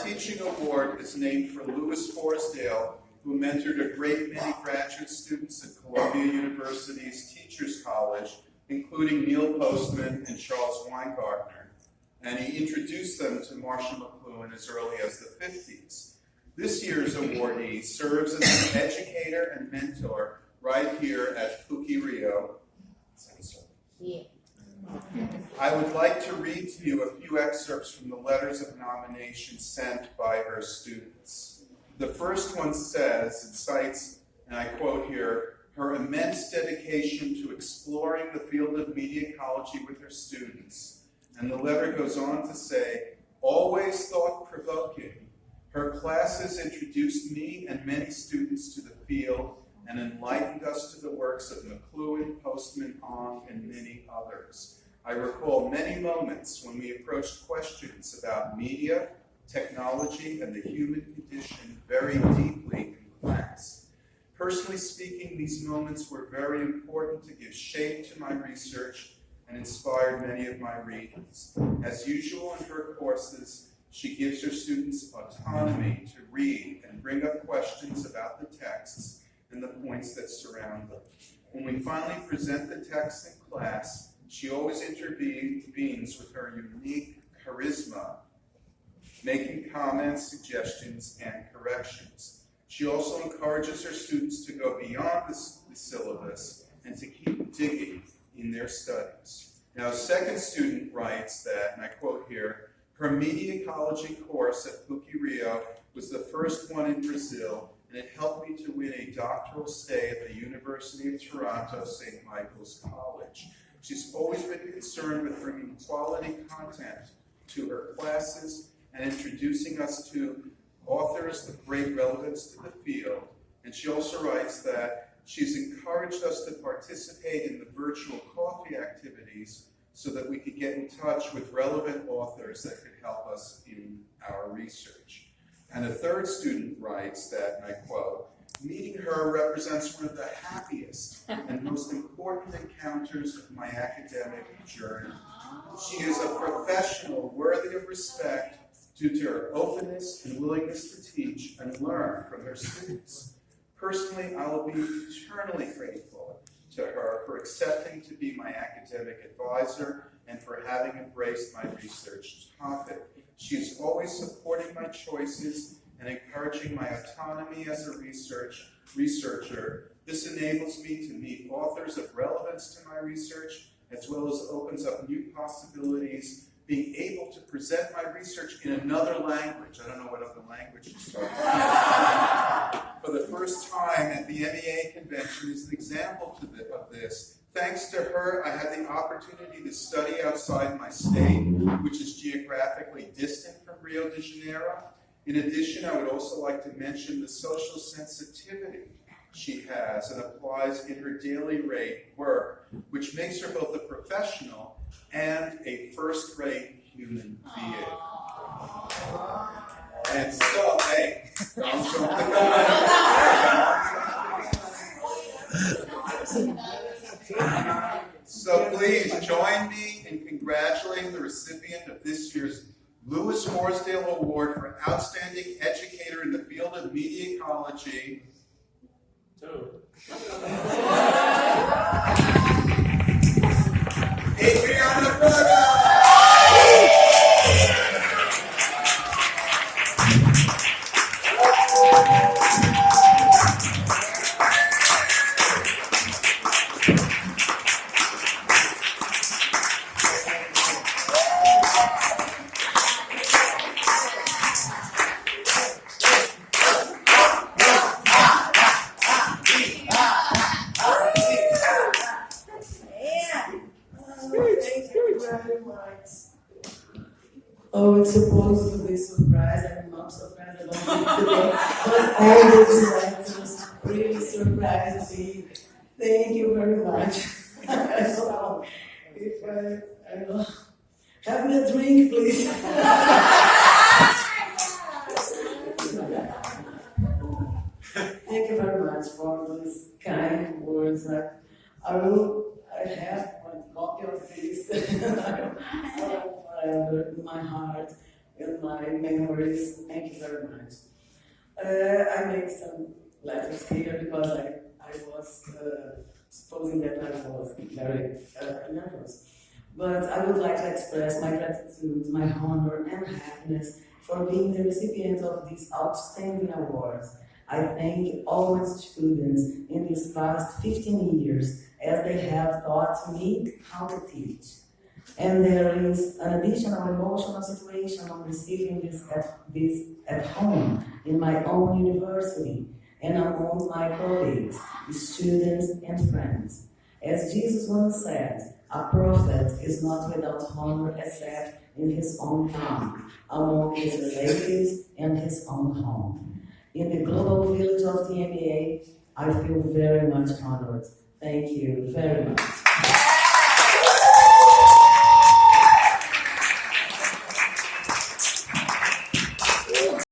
teaching award is named for Louis Forsdale, who mentored a great many graduate students at Columbia University's Teachers College, including Neil Postman and Charles Weingartner, and he introduced them to Marshall McLuhan as early as the 50s. This year's awardee serves as an educator and mentor right here at PUC-Rio. Yeah. I would like to read to you a few excerpts from the letters of nomination sent by her students. The first one says, it cites, and I quote here, her immense dedication to exploring the field of media ecology with her students. And the letter goes on to say, always thought-provoking, her classes introduced me and many students to the field and enlightened us to the works of McLuhan, Postman, Ong, and many others. I recall many moments when we approached questions about media, technology, and the human condition very deeply in class. Personally speaking, these moments were very important to give shape to my research and inspired many of my readings. As usual in her courses, she gives her students autonomy to read and bring up questions about the texts and the points that surround them. When we finally present the text in class, she always intervenes with her unique charisma, making comments, suggestions, and corrections. She also encourages her students to go beyond the syllabus and to keep digging in their studies. Now, a second student writes that, and I quote here, her media ecology course at PUC-Rio was the first one in Brazil, and it helped me to win a doctoral stay at the University of Toronto, St. Michael's College. She's always been concerned with bringing quality content to her classes and introducing us to authors of great relevance to the field. And she also writes that she's encouraged us to participate in the virtual coffee activities so that we could get in touch with relevant authors that could help us in our research. And a third student writes that, and I quote, meeting her represents one of the happiest and most important encounters of my academic journey. She is a professional worthy of respect due to her openness and willingness to teach and learn from her students. Personally, I will be eternally grateful to her for accepting to be my academic advisor and for having embraced my research topic. She is always supporting my choices and encouraging my autonomy as a researcher. This enables me to meet authors of relevance to my research, as well as opens up new possibilities, being able to present my research in another language. I don't know what other language she's talking about. For the first time at the MEA convention is an example of this. Thanks to her, I had the opportunity to study outside my state, which is geographically distant from Rio de Janeiro. In addition, I would also like to mention the social sensitivity she has and applies in her daily work, which makes her both a professional and a first-rate human being. And so, hey, don't jump the gun. So please join me in congratulating the recipient of this year's Louis Forsdale Award for Outstanding Educator in the Field of Media Ecology. Adriana Braga! Oh, it's supposed to be surprised. I'm not surprised about it today, but all those letters really surprised me. Thank you very much. So, if I don't know, have me a drink, please. Thank you very much for these kind words. I have one copy of this forever in my heart. in my memories. Thank you very much. I make some letters here because I was supposing that I was very nervous. But I would like to express my gratitude, my honor and happiness for being the recipient of these outstanding awards. I thank all my students in these past 15 years as they have taught me how to teach. And there is an additional emotional situation on receiving this at home, in my own university, and among my colleagues, students, and friends. As Jesus once said, a prophet is not without honor except in his own town, among his relatives and his own home. In the global village of the MEA, I feel very much honored. Thank you very much.